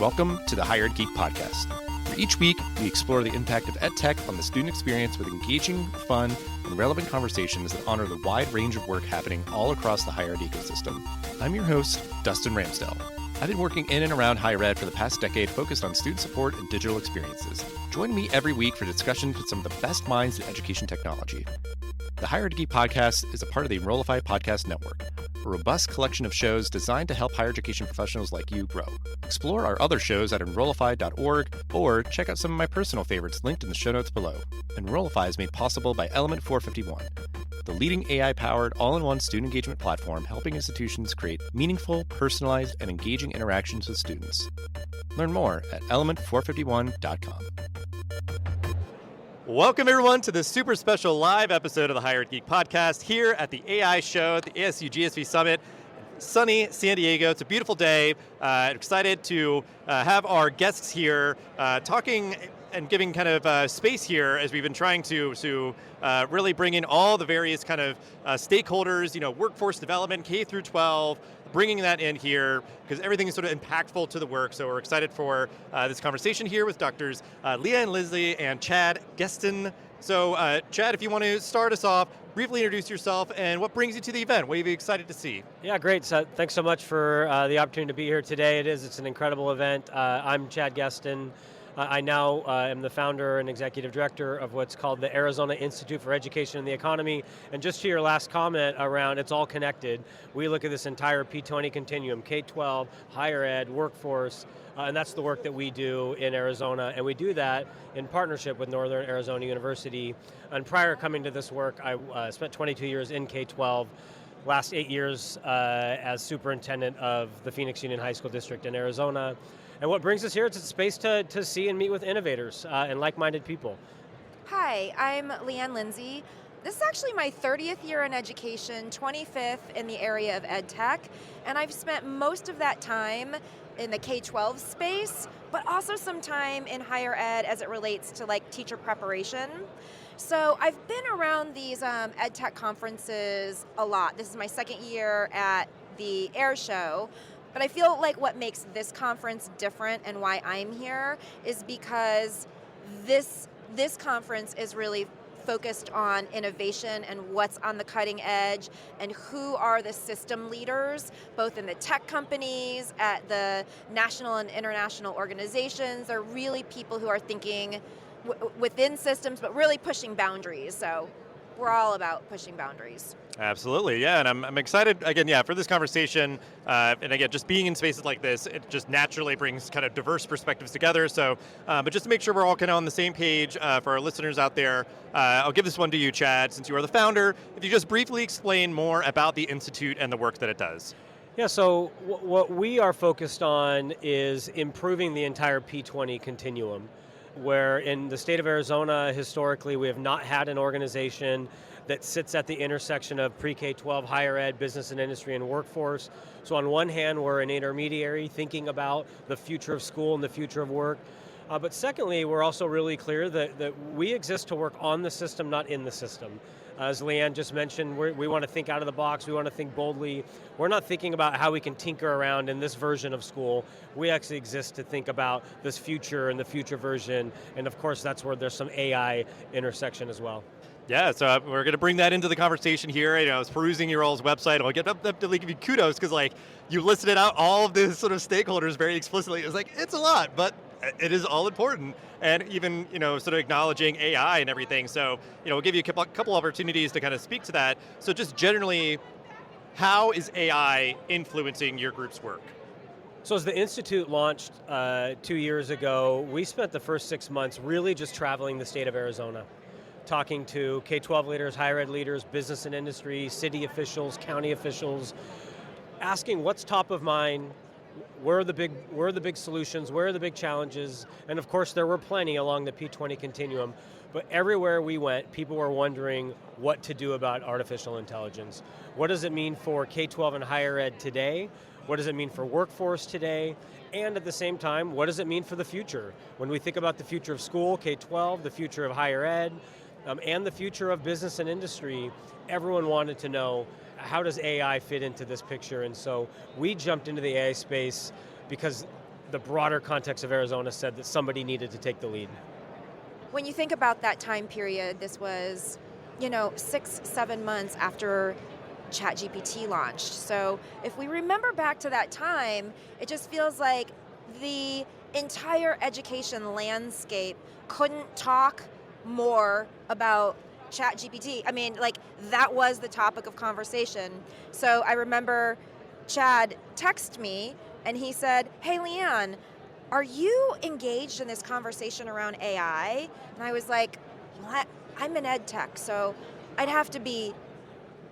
Welcome to the Hired Geek Podcast, where each week we explore the impact of EdTech on the student experience with engaging, fun, and relevant conversations that honor the wide range of work happening all across the higher ed ecosystem. I'm your host, Dustin Ramsdell. I've been working in and around higher ed for the past decade focused on student support and digital experiences. Join me every week for discussions with some of the best minds in education technology. The Hired Geek Podcast is a part of the Enrollify Podcast Network, a robust collection of shows designed to help higher education professionals like you grow. Explore our other shows at enrollify.org or check out some of my personal favorites linked in the show notes below. Enrollify is made possible by Element 451, the leading AI-powered all-in-one student engagement platform helping institutions create meaningful, personalized, and engaging interactions with students. Learn more at element451.com. Welcome, everyone, to this super special live episode of the Hired Geek Podcast here at the AI show at the ASU GSV Summit. Sunny San Diego. It's a beautiful day. Excited to have our guests here talking and giving kind of space here as we've been trying to really bring in all the various kind of stakeholders, workforce development, K through 12, bringing that in here because everything is sort of impactful to the work. So we're excited for this conversation here with Doctors Leanne Lindsay and Chad Guestin. So Chad, if you want to start us off, briefly introduce yourself and what brings you to the event. What are you excited to see? Yeah, great. So thanks so much for the opportunity to be here today. It's an incredible event. I'm Chad Guestin. I now am the founder and executive director of what's called the Arizona Institute for Education and the Economy. And just to your last comment around it's all connected, we look at this entire P20 continuum, K-12, higher ed, workforce, and that's the work that we do in Arizona. And we do that in partnership with Northern Arizona University. And prior to coming to this work, I spent 22 years in K-12, last 8 years as superintendent of the Phoenix Union High School District in Arizona. And what brings us here is a space to see and meet with innovators and like-minded people. Hi, I'm Leanne Lindsay. This is actually my 30th year in education, 25th in the area of ed tech, and I've spent most of that time in the K-12 space, but also some time in higher ed as it relates to teacher preparation. So I've been around these ed tech conferences a lot. This is my second year at the Air Show. But I feel like what makes this conference different and why I'm here is because this conference is really focused on innovation and what's on the cutting edge and who are the system leaders, both in the tech companies, at the national and international organizations. They're really people who are thinking within systems, but really pushing boundaries. So we're all about pushing boundaries. Absolutely, yeah, and I'm excited, again, for this conversation, and again, just being in spaces like this, it just naturally brings kind of diverse perspectives together, so, but just to make sure we're all kind of on the same page for our listeners out there, I'll give this one to you, Chad, since you are the founder. If you just briefly explain more about the Institute and the work that it does. Yeah, so what we are focused on is improving the entire P20 continuum, where in the state of Arizona, historically, we have not had an organization that sits at the intersection of pre-K-12, higher ed, business and industry, and workforce. So on one hand, we're an intermediary thinking about the future of school and the future of work. But secondly, we're also really clear that we exist to work on the system, not in the system. As Leanne just mentioned, we want to think out of the box, we want to think boldly. We're not thinking about how we can tinker around in this version of school. We actually exist to think about this future and the future version, and of course that's where there's some AI intersection as well. Yeah, so we're going to bring that into the conversation here. I was perusing your all's website. I'll get up to give you kudos because you listed out all of the sort of stakeholders very explicitly. It's a lot, but it is all important. And even, sort of acknowledging AI and everything. So, we'll give you a couple opportunities to kind of speak to that. So just generally, how is AI influencing your group's work? So as the Institute launched 2 years ago, we spent the first 6 months really just traveling the state of Arizona, talking to K-12 leaders, higher ed leaders, business and industry, city officials, county officials, asking what's top of mind, where are the big solutions, where are the big challenges, and of course there were plenty along the P20 continuum, but everywhere we went, people were wondering what to do about artificial intelligence. What does it mean for K-12 and higher ed today? What does it mean for workforce today? And at the same time, what does it mean for the future? When we think about the future of school, K-12, the future of higher ed, and the future of business and industry, everyone wanted to know, how does AI fit into this picture? And so we jumped into the AI space because the broader context of Arizona said that somebody needed to take the lead. When you think about that time period, this was, 6-7 months after ChatGPT launched. So if we remember back to that time, it just feels like the entire education landscape couldn't talk more about ChatGPT. I mean, like, that was the topic of conversation. So I remember Chad texted me and he said, "Hey, Leanne, are you engaged in this conversation around AI?" And I was like, "What? I'm in ed tech, so I'd have to be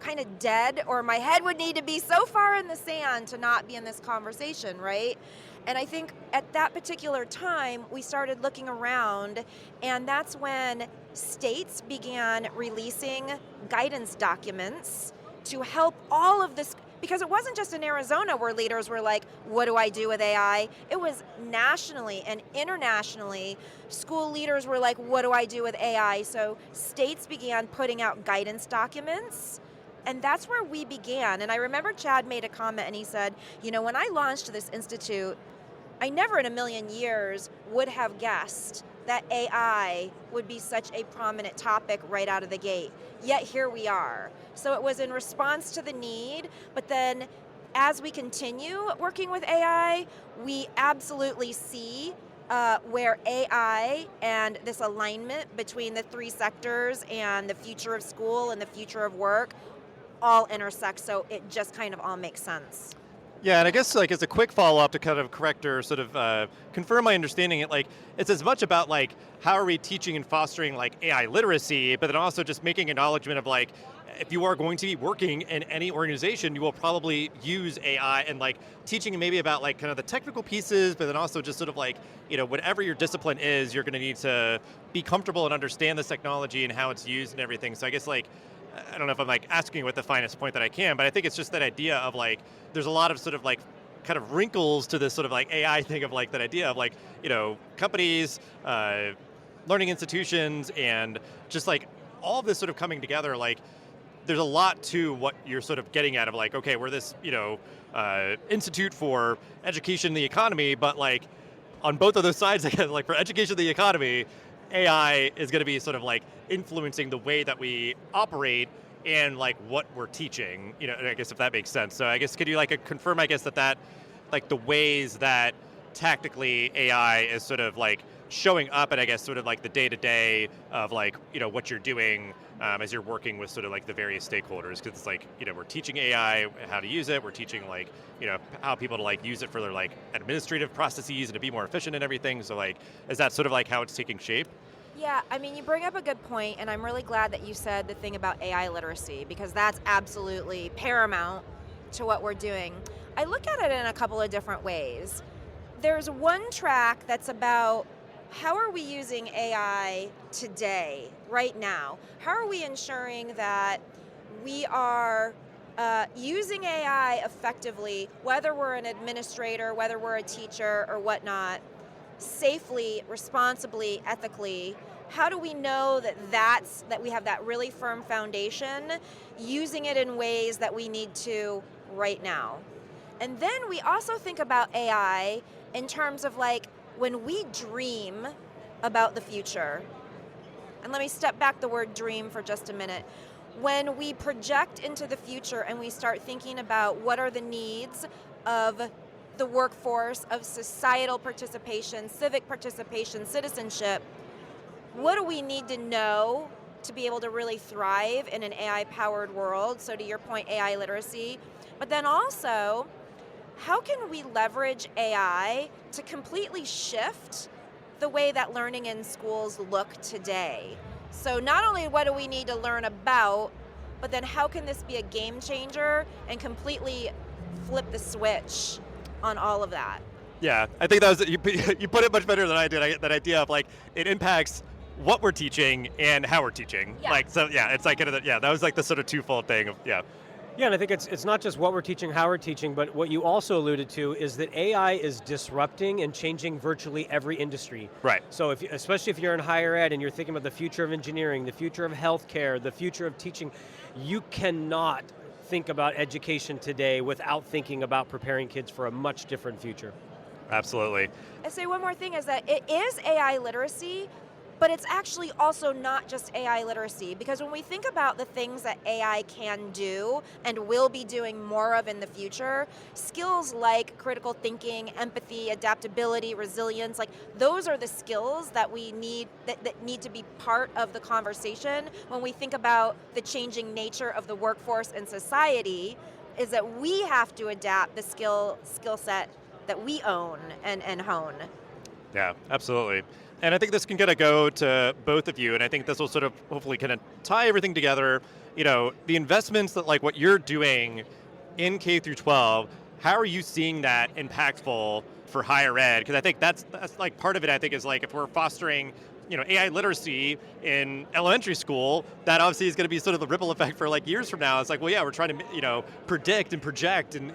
kind of dead, or my head would need to be so far in the sand to not be in this conversation, right?" And I think at that particular time, we started looking around, and that's when states began releasing guidance documents to help all of this, because it wasn't just in Arizona where leaders were like, what do I do with AI? It was nationally and internationally. School leaders were like, what do I do with AI? So states began putting out guidance documents. And that's where we began. And I remember Chad made a comment and he said, when I launched this institute, I never in a million years would have guessed that AI would be such a prominent topic right out of the gate. Yet here we are. So it was in response to the need, but then as we continue working with AI, we absolutely see where AI and this alignment between the three sectors and the future of school and the future of work all intersect, so it just kind of all makes sense. Yeah, and I guess like as a quick follow-up to kind of correct or sort of confirm my understanding, it's as much about like how are we teaching and fostering like AI literacy, but then also just making acknowledgement of like if you are going to be working in any organization, you will probably use AI and like teaching maybe about like kind of the technical pieces, but then also just sort of like, whatever your discipline is, you're going to need to be comfortable and understand this technology and how it's used and everything. So I guess like, I don't know if I'm like asking with the finest point that I can, but I think it's just that idea of like, there's a lot of sort of like kind of wrinkles to this sort of like AI thing of like that idea of like, companies, learning institutions, and just like all of this sort of coming together. Like there's a lot to what you're sort of getting at of like, okay, we're this, institute for education and the economy, but like on both of those sides, I guess, like for education and the economy, AI is going to be sort of like influencing the way that we operate and like what we're teaching, I guess if that makes sense. So I guess could you like confirm, I guess that like the ways that tactically AI is sort of like showing up and I guess sort of like the day-to-day of like, what you're doing as you're working with sort of like the various stakeholders, because it's like, we're teaching AI how to use it, we're teaching like, how people to like use it for their like administrative processes and to be more efficient and everything. So like, is that sort of like how it's taking shape? Yeah, I mean, you bring up a good point, and I'm really glad that you said the thing about AI literacy, because that's absolutely paramount to what we're doing. I look at it in a couple of different ways. There's one track that's about how are we using AI today, right now? How are we ensuring that we are using AI effectively, whether we're an administrator, whether we're a teacher or whatnot, safely, responsibly, ethically? How do we know that we have that really firm foundation, using it in ways that we need to right now? And then we also think about AI in terms of like when we dream about the future. And let me step back the word dream for just a minute. When we project into the future and we start thinking about what are the needs of the workforce, of societal participation, civic participation, citizenship, what do we need to know to be able to really thrive in an AI-powered world? So to your point, AI literacy. But then also, how can we leverage AI to completely shift the way that learning in schools look today? So not only what do we need to learn about, but then how can this be a game changer and completely flip the switch on all of that? Yeah, I think that was you put it much better than I did. That idea of like it impacts what we're teaching and how we're teaching. Yeah. Like so, yeah, it's like that was like the sort of twofold thing of yeah. Yeah, and I think it's not just what we're teaching, how we're teaching, but what you also alluded to is that AI is disrupting and changing virtually every industry. Right. So especially if you're in higher ed and you're thinking about the future of engineering, the future of healthcare, the future of teaching, you cannot think about education today without thinking about preparing kids for a much different future. Absolutely. I say one more thing is that it is AI literacy, but it's actually also not just AI literacy, because when we think about the things that AI can do and will be doing more of in the future, skills like critical thinking, empathy, adaptability, resilience, like those are the skills that we need that need to be part of the conversation when we think about the changing nature of the workforce and society, is that we have to adapt the skill set that we own and hone. Yeah, absolutely. And I think this can kind of go to both of you, and I think this will sort of hopefully kind of tie everything together. The investments that like what you're doing in K through 12, how are you seeing that impactful for higher ed? Because I think that's like part of it. I think is like if we're fostering AI literacy in elementary school, that obviously is going to be sort of the ripple effect for like years from now. It's like, well, yeah, we're trying to predict and project and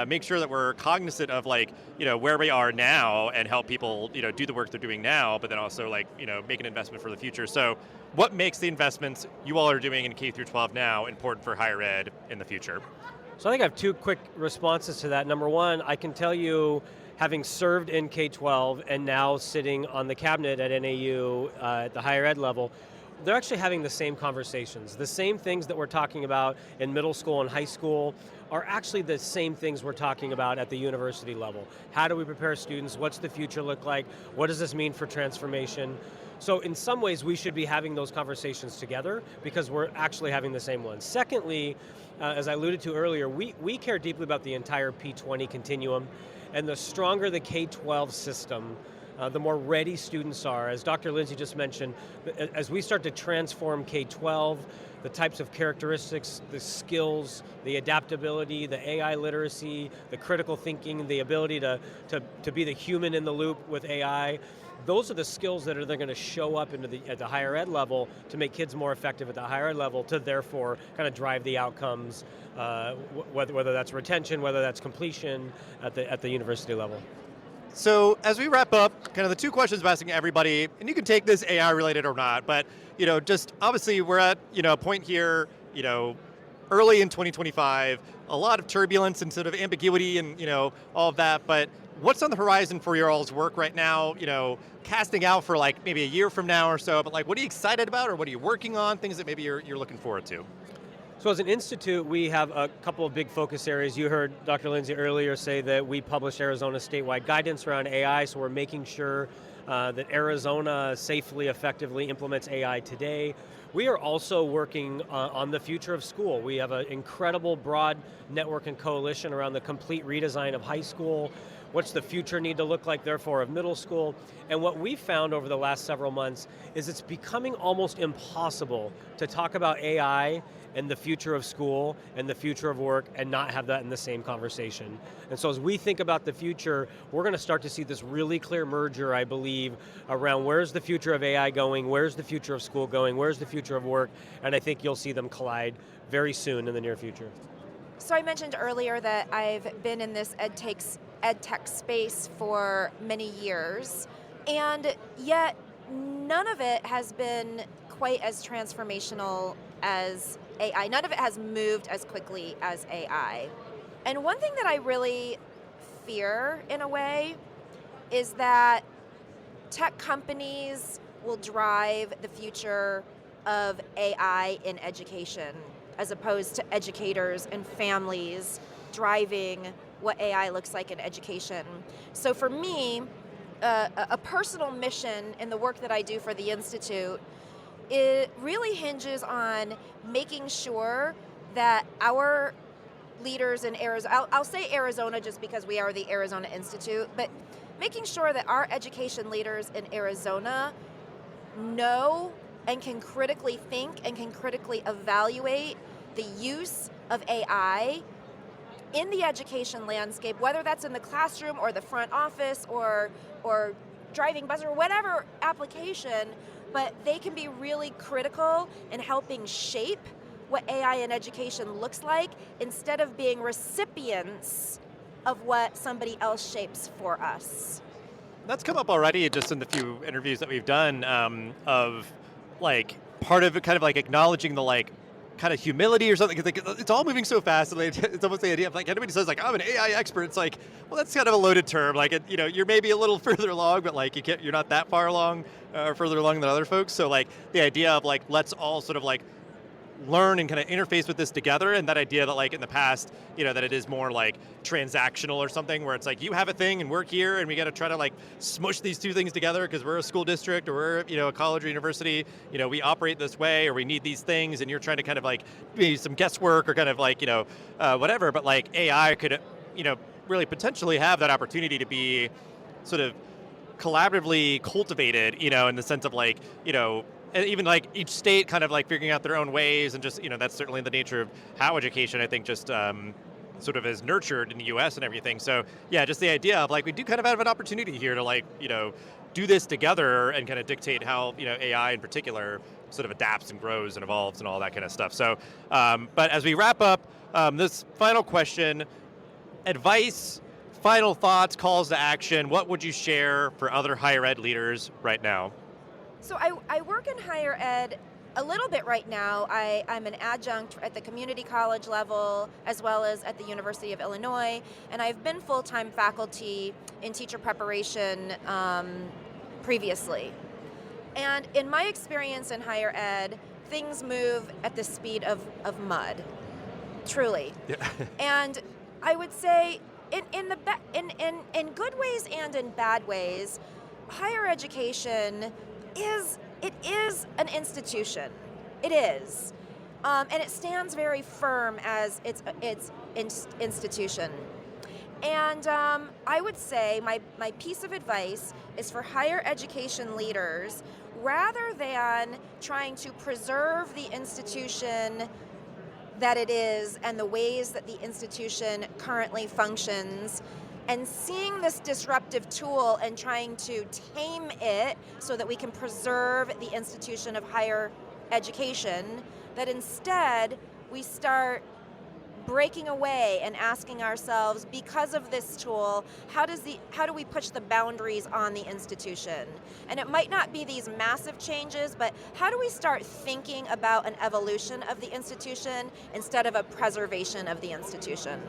make sure that we're cognizant of like where we are now and help people do the work they're doing now, but then also like make an investment for the future. So what makes the investments you all are doing in K through 12 now important for higher ed in the future? So I think I have two quick responses to that. Number one, I can tell you, having served in K-12 and now sitting on the cabinet at NAU at the higher ed level, they're actually having the same conversations. The same things that we're talking about in middle school and high school are actually the same things we're talking about at the university level. How do we prepare students? What's the future look like? What does this mean for transformation? So in some ways, we should be having those conversations together because we're actually having the same ones. Secondly, as I alluded to earlier, we care deeply about the entire P20 continuum. And the stronger the K-12 system, the more ready students are. As Dr. Lindsay just mentioned, as we start to transform K-12, the types of characteristics, the skills, the adaptability, the AI literacy, the critical thinking, the ability to be the human in the loop with AI, those are the skills that are going to show up at the higher ed level to make kids more effective at the higher ed level, to therefore kind of drive the outcomes, whether that's retention, whether that's completion at the university level. So as we wrap up, kind of the two questions I'm asking everybody, and you can take this AI related or not, but just obviously we're at a point here, early in 2025, a lot of turbulence and sort of ambiguity and all of that, but what's on the horizon for your all's work right now? Casting out for like maybe a year from now or so, but like what are you excited about or what are you working on? Things that maybe you're looking forward to. So as an institute, we have a couple of big focus areas. You heard Dr. Lindsay earlier say that we publish Arizona statewide guidance around AI, so we're making sure that Arizona safely, effectively implements AI today. We are also working on the future of school. We have an incredible broad network and coalition around the complete redesign of high school. What's the future need to look like, therefore, of middle school? And what we've found over the last several months is it's becoming almost impossible to talk about AI and the future of school and the future of work and not have that in the same conversation. And so as we think about the future, we're going to start to see this really clear merger, I believe, around where's the future of AI going, where's the future of school going, where's the future of work, and I think you'll see them collide very soon in the near future. So I mentioned earlier that I've been in this ed tech space for many years, and yet none of it has been quite as transformational as AI. None of it has moved as quickly as AI. And one thing that I really fear, in a way, is that tech companies will drive the future of AI in education, as opposed to educators and families driving what AI looks like in education. So for me, a personal mission in the work that I do for the Institute, it really hinges on making sure that our leaders in Arizona, I'll say Arizona just because we are the Arizona Institute, but making sure that our education leaders in Arizona know and can critically think and can critically evaluate the use of AI in the education landscape, whether that's in the classroom or the front office or driving bus or whatever application, but they can be really critical in helping shape what AI in education looks like instead of being recipients of what somebody else shapes for us. That's come up already just in the few interviews that we've done of like part of it kind of like acknowledging the like kind of humility or something, because it's all moving so fast. And it's almost the idea of like, anybody says like, I'm an AI expert. It's like, well, that's kind of a loaded term. Like, you're maybe a little further along, but like you're not that far along or further along than other folks. So like the idea of like, let's all sort of like learn and kind of interface with this together, and that idea that like in the past, that it is more like transactional or something, where it's like you have a thing and we're here and we got to try to like smush these two things together because we're a school district or we're a college or university, we operate this way or we need these things, and you're trying to kind of like maybe some guesswork or kind of like whatever. But like AI could really potentially have that opportunity to be sort of collaboratively cultivated, in the sense of like and even like each state kind of like figuring out their own ways, and just that's certainly the nature of how education, I think, just sort of is nurtured in the U.S. and everything. So yeah, just the idea of like we do kind of have an opportunity here to like do this together and kind of dictate how AI in particular sort of adapts and grows and evolves and all that kind of stuff. So, but as we wrap up this final question, advice, final thoughts, calls to action. What would you share for other higher ed leaders right now? So I work in higher ed a little bit right now. I'm an adjunct at the community college level as well as at the University of Illinois, and I've been full-time faculty in teacher preparation previously. And in my experience in higher ed, things move at the speed of mud, truly. Yeah. And I would say in good ways and in bad ways, higher education is an institution. It is. And it stands very firm as its institution. And I would say my piece of advice is for higher education leaders, rather than trying to preserve the institution that it is and the ways that the institution currently functions, and seeing this disruptive tool and trying to tame it so that we can preserve the institution of higher education, that instead we start breaking away and asking ourselves, because of this tool, how do we push the boundaries on the institution? And it might not be these massive changes, but how do we start thinking about an evolution of the institution instead of a preservation of the institution?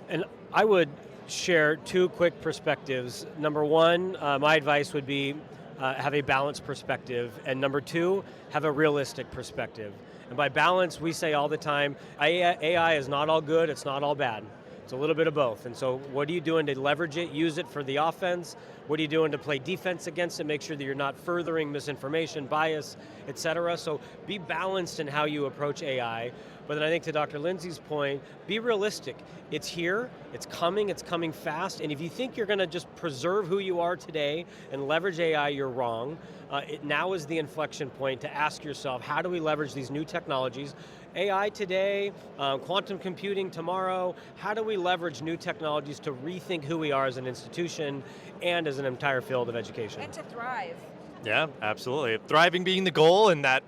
And I would share two quick perspectives. Number one, my advice would be have a balanced perspective, and number two, have a realistic perspective. And by balance, we say all the time, AI is not all good, it's not all bad. It's a little bit of both. And so what are you doing to leverage it, use it for the offense? What are you doing to play defense against it? Make sure that you're not furthering misinformation, bias, et cetera. So be balanced in how you approach AI. But then I think to Dr. Lindsay's point, be realistic. It's here, it's coming fast, and if you think you're going to just preserve who you are today and leverage AI, you're wrong. Now is the inflection point to ask yourself, how do we leverage these new technologies? AI today, quantum computing tomorrow, how do we leverage new technologies to rethink who we are as an institution and as an entire field of education? And to thrive. Yeah, absolutely. Thriving being the goal, and that,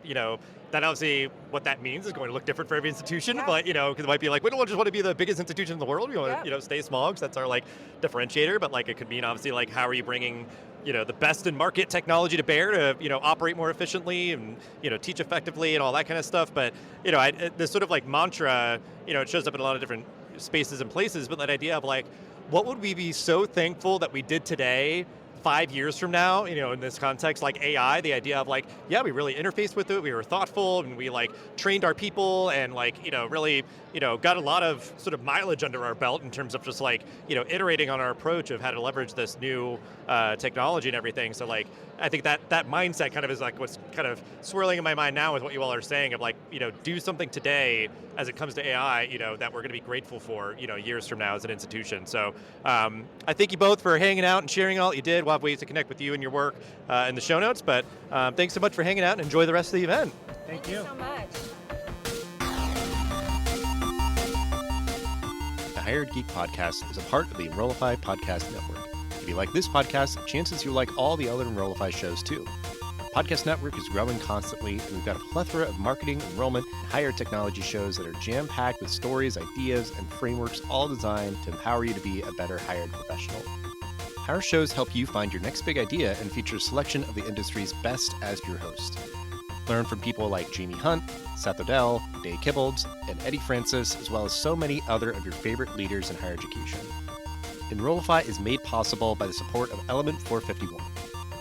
that obviously what that means is going to look different for every institution, yeah. But, because it might be like, we don't just want to be the biggest institution in the world, we want to, stay small, because that's our like differentiator, but like it could mean obviously like, how are you bringing, the best in market technology to bear to, operate more efficiently and, teach effectively and all that kind of stuff. But, this sort of like mantra, it shows up in a lot of different spaces and places, but that idea of like, what would we be so thankful that we did today 5 years from now, in this context, like AI, the idea of like, yeah, we really interfaced with it, we were thoughtful, and we like trained our people, and like, really, got a lot of sort of mileage under our belt in terms of just like, iterating on our approach of how to leverage this new technology and everything. So like, I think that mindset kind of is like what's kind of swirling in my mind now with what you all are saying of like, do something today as it comes to AI, that we're going to be grateful for, years from now as an institution. So I thank you both for hanging out and sharing all that you did. We'll have ways to connect with you and your work in the show notes, but thanks so much for hanging out, and enjoy the rest of the event. Thank you so much. The Higher Ed Geek Podcast is a part of the Enrollify Podcast Network. If you like this podcast, chances you like all the other Enrollify shows too. Our podcast network is growing constantly, and we've got a plethora of marketing, enrollment, and higher technology shows that are jam-packed with stories, ideas, and frameworks, all designed to empower you to be a better higher ed professional. Our shows help you find your next big idea and feature a selection of the industry's best as your host. Learn from people like Jamie Hunt, Seth Odell, Day Kibbles, and Eddie Francis, as well as so many other of your favorite leaders in higher education. Enrollify is made possible by the support of Element 451,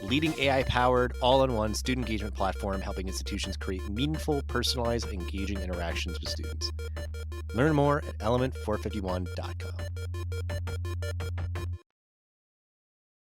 a leading AI-powered, all-in-one student engagement platform helping institutions create meaningful, personalized, and engaging interactions with students. Learn more at element451.com.